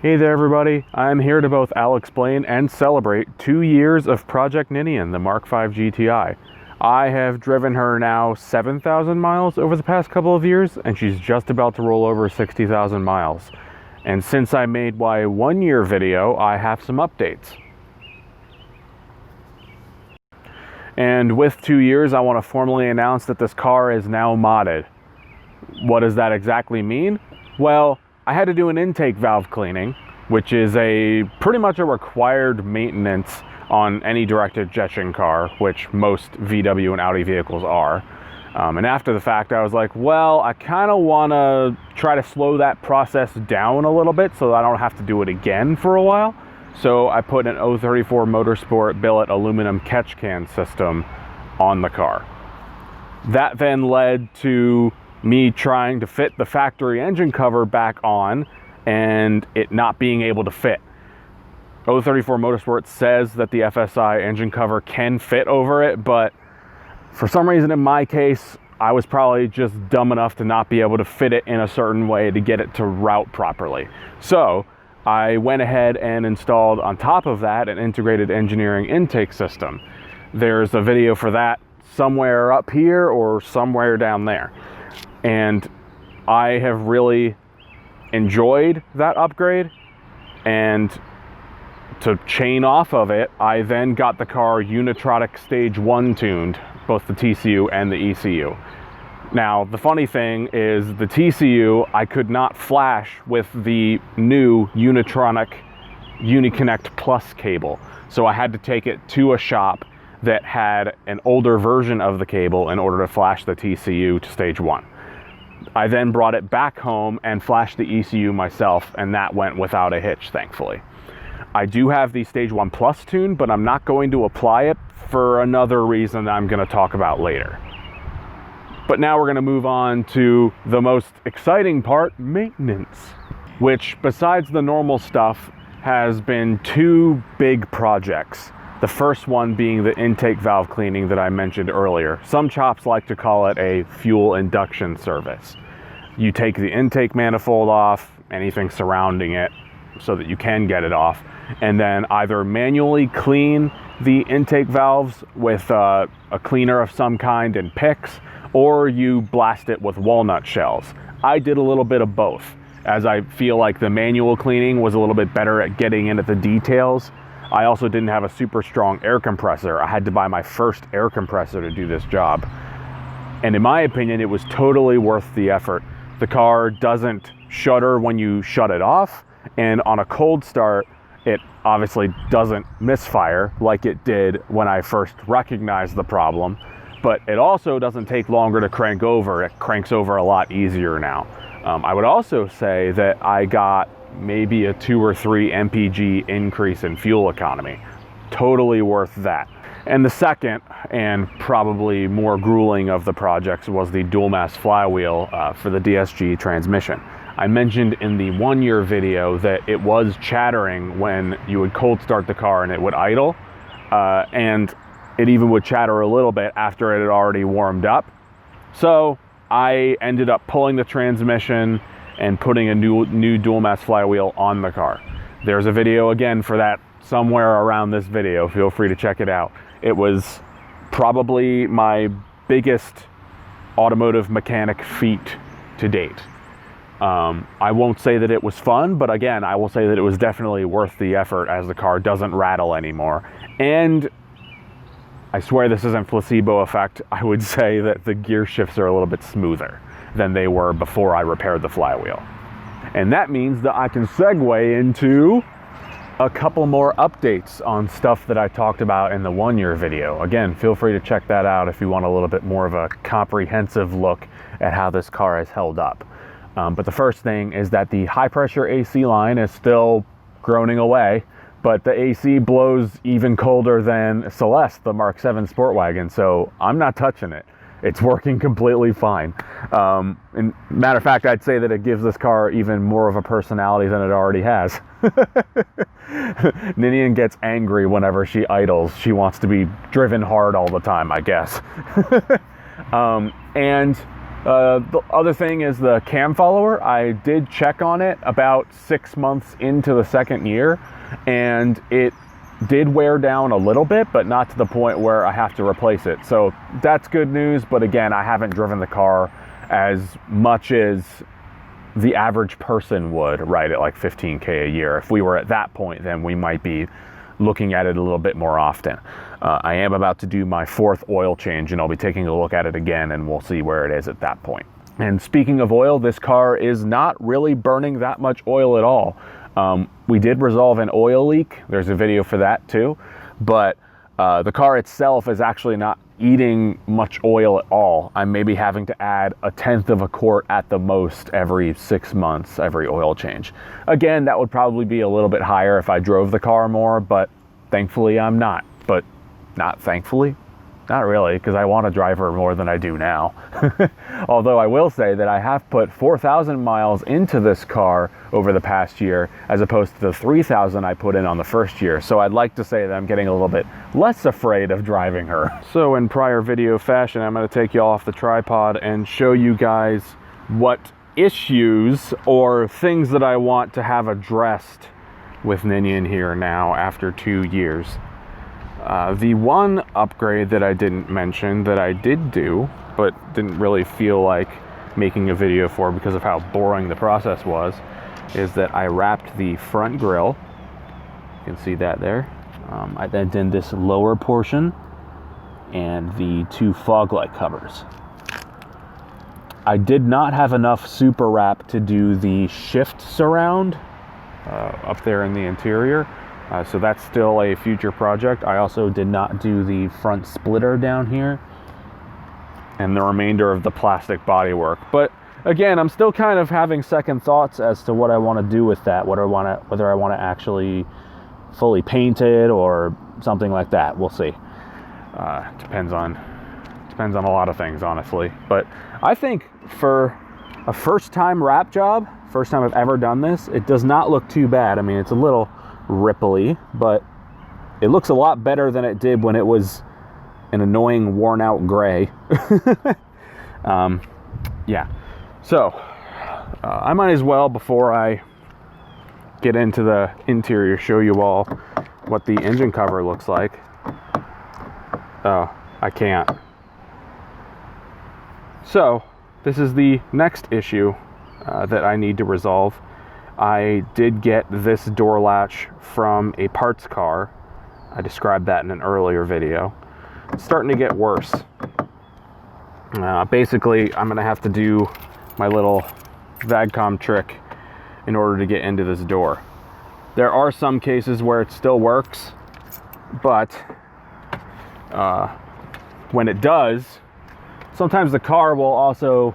Hey there everybody, I'm here to both explain and celebrate 2 years of Project Ninian, the Mark 5 GTI. I have driven her now 7,000 miles over the past couple of years, and she's just about to roll over 60,000 miles. And since I made my 1 year video, I have some updates. And with 2 years, I want to formally announce that this car is now modded. What does that exactly mean? Well, I had to do an intake valve cleaning, which is pretty much a required maintenance on any direct injection car, which most VW and Audi vehicles are. And after the fact, I was like, well, I kind of want to try to slow that process down a little bit so that I don't have to do it again for a while. So I put an 034 Motorsport billet aluminum catch can system on the car. That then led to me trying to fit the factory engine cover back on and it not being able to fit. 034 Motorsport says that the FSI engine cover can fit over it, but for some reason in my case, I was probably just dumb enough to not be able to fit it in a certain way to get it to route properly. So I went ahead and installed on top of that an integrated engineering intake system. There's a video for that somewhere up here or somewhere down there. And I have really enjoyed that upgrade, and to chain off of it, I then got the car Unitronic Stage 1 tuned, both the TCU and the ECU. Now, the funny thing is the TCU I could not flash with the new Unitronic UniConnect Plus cable. So I had to take it to a shop that had an older version of the cable in order to flash the TCU to Stage 1. I then brought it back home and flashed the ECU myself, and that went without a hitch, thankfully. I do have the Stage 1 Plus tune, but I'm not going to apply it for another reason that I'm going to talk about later. But now we're going to move on to the most exciting part, maintenance, which besides the normal stuff has been two big projects. The first one being the intake valve cleaning that I mentioned earlier. Some shops like to call it a fuel induction service. You take the intake manifold off, anything surrounding it, so that you can get it off, and then either manually clean the intake valves with a cleaner of some kind and picks, or you blast it with walnut shells. I did a little bit of both, as I feel like the manual cleaning was a little bit better at getting into the details. I also didn't have a super strong air compressor. I had to buy my first air compressor to do this job. And in my opinion, it was totally worth the effort. The car doesn't shudder when you shut it off, and on a cold start, it obviously doesn't misfire like it did when I first recognized the problem, but it also doesn't take longer to crank over. It cranks over a lot easier now. I would also say that I got maybe a 2 or 3 mpg increase in fuel economy. Totally worth that. And the second, and probably more grueling of the projects, was the dual mass flywheel for the DSG transmission. I mentioned in the 1 year video that it was chattering when you would cold start the car and it would idle, and it even would chatter a little bit after it had already warmed up. So I ended up pulling the transmission and putting a new dual mass flywheel on the car. There's a video again for that somewhere around this video. Feel free to check it out. It was probably my biggest automotive mechanic feat to date. I won't say that it was fun, but again, I will say that it was definitely worth the effort, as the car doesn't rattle anymore. And I swear this isn't placebo effect. I would say that the gear shifts are a little bit smoother than they were before I repaired the flywheel. And that means that I can segue into a couple more updates on stuff that I talked about in the 1 year video. Again, feel free to check that out if you want a little bit more of a comprehensive look at how this car has held up. But the first thing is that the high pressure AC line is still groaning away, but the AC blows even colder than Celeste, the Mark 7 Sport Wagon, so I'm not touching it. It's working completely fine. And matter of fact, I'd say that it gives this car even more of a personality than it already has. Ninian gets angry whenever she idles. She wants to be driven hard all the time, I guess. And The other thing is the cam follower. I did check on it about 6 months into the second year, and it did wear down a little bit, but not to the point where I have to replace it. So that's good news, but again, I haven't driven the car as much as the average person would, right, at like 15K a year. If we were at that point, then we might be looking at it a little bit more often. I am about to do my 4th oil change, and I'll be taking a look at it again, and we'll see where it is at that point. And speaking of oil, this car is not really burning that much oil at all. We did resolve an oil leak. There's a video for that too, but the car itself is actually not eating much oil at all. I'm maybe having to add 1/10 of a quart at the most every 6 months, every oil change. Again, that would probably be a little bit higher if I drove the car more, but thankfully I'm not. But not thankfully, not really, because I want to drive her more than I do now. Although I will say that I have put 4,000 miles into this car over the past year, as opposed to the 3,000 I put in on the first year. So I'd like to say that I'm getting a little bit less afraid of driving her. So in prior video fashion, I'm going to take you off the tripod and show you guys what issues or things that I want to have addressed with Ninian here now after 2 years. The one upgrade that I didn't mention that I did do, but didn't really feel like making a video for because of how boring the process was, is that I wrapped the front grille. You can see that there. I then did this lower portion and the 2 fog light covers. I did not have enough super wrap to do the shift surround up there in the interior. So that's still a future project. I also did not do the front splitter down here and the remainder of the plastic bodywork. But again, I'm still kind of having second thoughts as to what I want to do with that, whether I want to actually fully paint it or something like that. We'll see. Depends on a lot of things, honestly. But I think for a first-time wrap job, first time I've ever done this, it does not look too bad. I mean, it's a little ripply, but it looks a lot better than it did when it was an annoying worn out gray. Yeah, so I might as well, before I get into the interior, show you all what the engine cover looks like. Oh, I can't. So this is the next issue that I need to resolve. I did get this door latch from a parts car. I described that in an earlier video. It's starting to get worse. Basically, I'm gonna have to do my little VAGCOM trick in order to get into this door. There are some cases where it still works, but when it does, sometimes the car will also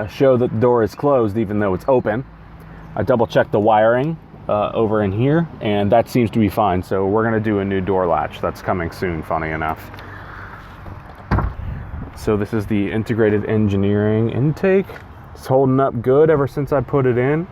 show that the door is closed even though it's open. I double checked the wiring over in here, and that seems to be fine. So we're gonna do a new door latch. That's coming soon, funny enough. So this is the integrated engineering intake. It's holding up good ever since I put it in.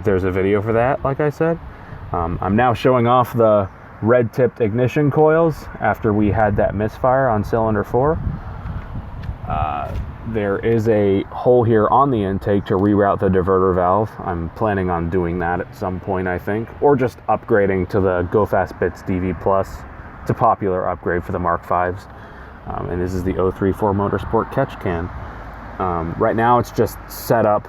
There's a video for that, like I said. I'm now showing off the red tipped ignition coils after we had that misfire on cylinder 4. There is a hole here on the intake to reroute the diverter valve. I'm planning on doing that at some point, I think, or just upgrading to the Go Fast Bits DV Plus. It's a popular upgrade for the Mark 5s. And this is the 034 Motorsport catch can. Right now it's just set up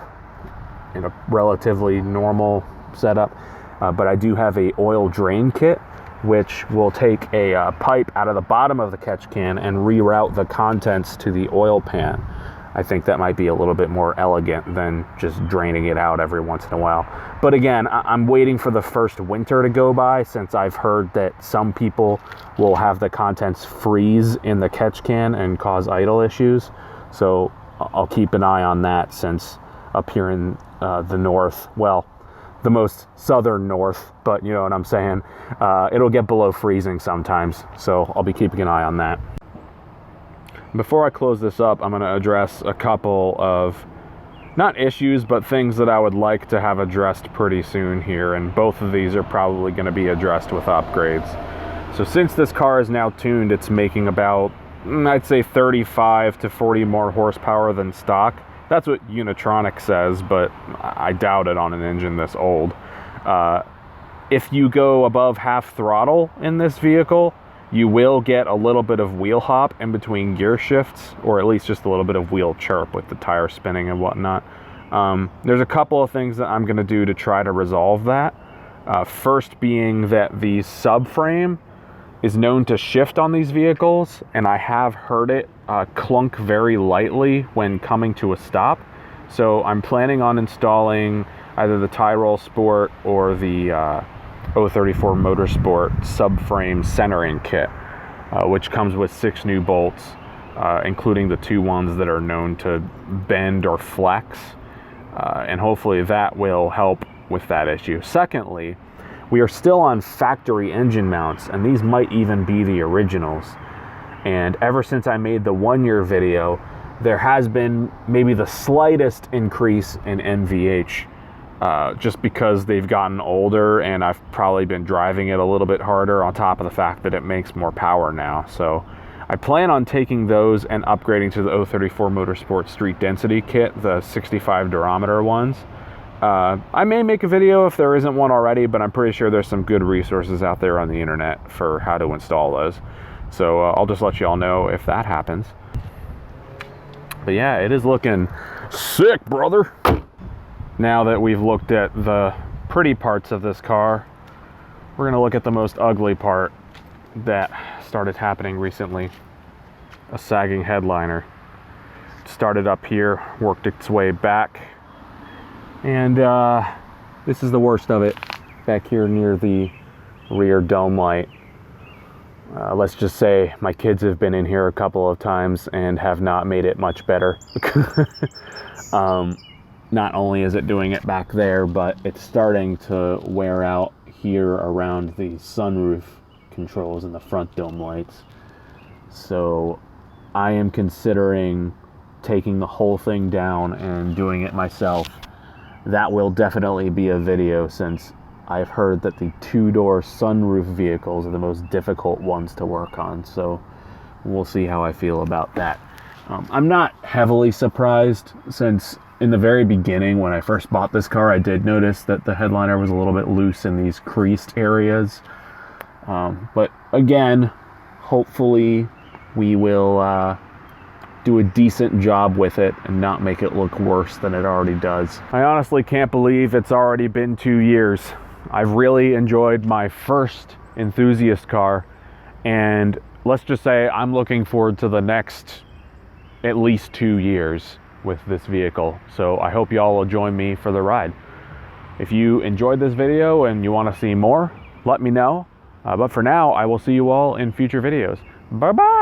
in a relatively normal setup, but I do have a oil drain kit, which will take a pipe out of the bottom of the catch can and reroute the contents to the oil pan. I think that might be a little bit more elegant than just draining it out every once in a while. But again, I'm waiting for the first winter to go by, since I've heard that some people will have the contents freeze in the catch can and cause idle issues. So I'll keep an eye on that, since up here in the north, well, the most southern north, but you know what I'm saying, it'll get below freezing sometimes. So I'll be keeping an eye on that. Before I close this up, I'm going to address a couple of, not issues, but things that I would like to have addressed pretty soon here, and both of these are probably going to be addressed with upgrades. So since this car is now tuned, it's making about I'd say 35 to 40 more horsepower than stock. That's what Unitronic says, but I doubt it on an engine this old. If you go above half throttle in this vehicle, you will get a little bit of wheel hop in between gear shifts, or at least just a little bit of wheel chirp with the tire spinning and whatnot. There's a couple of things that I'm going to do to try to resolve that. First being that the subframe is known to shift on these vehicles, and I have heard it clunk very lightly when coming to a stop. So I'm planning on installing either the Tyrol Sport or the 034 Motorsport subframe centering kit, which comes with 6 new bolts, including the 2 ones that are known to bend or flex, and hopefully that will help with that issue. Secondly, we are still on factory engine mounts, and these might even be the originals. And ever since I made the 1-year video, there has been maybe the slightest increase in NVH, just because they've gotten older and I've probably been driving it a little bit harder, on top of the fact that it makes more power now. So I plan on taking those and upgrading to the 034 Motorsport Street Density Kit, the 65 durometer ones. I may make a video if there isn't one already, but I'm pretty sure there's some good resources out there on the internet for how to install those. So I'll just let you all know if that happens. But yeah, it is looking sick, brother. Now that we've looked at the pretty parts of this car, we're gonna look at the most ugly part that started happening recently. A sagging headliner. Started up here, worked its way back. And this is the worst of it, back here near the rear dome light. Let's just say my kids have been in here a couple of times and have not made it much better. Not only is it doing it back there, but it's starting to wear out here around the sunroof controls and the front dome lights. So I am considering taking the whole thing down and doing it myself. That will definitely be a video, since I've heard that the 2-door sunroof vehicles are the most difficult ones to work on. So we'll see how I feel about that. I'm not heavily surprised, since in the very beginning when I first bought this car, I did notice that the headliner was a little bit loose in these creased areas. But again, hopefully we will do a decent job with it and not make it look worse than it already does. I honestly can't believe it's already been 2 years. I've really enjoyed my first enthusiast car, and let's just say I'm looking forward to the next at least 2 years with this vehicle. So I hope y'all will join me for the ride. If you enjoyed this video and you want to see more, let me know. But for now, I will see you all in future videos. Bye-bye!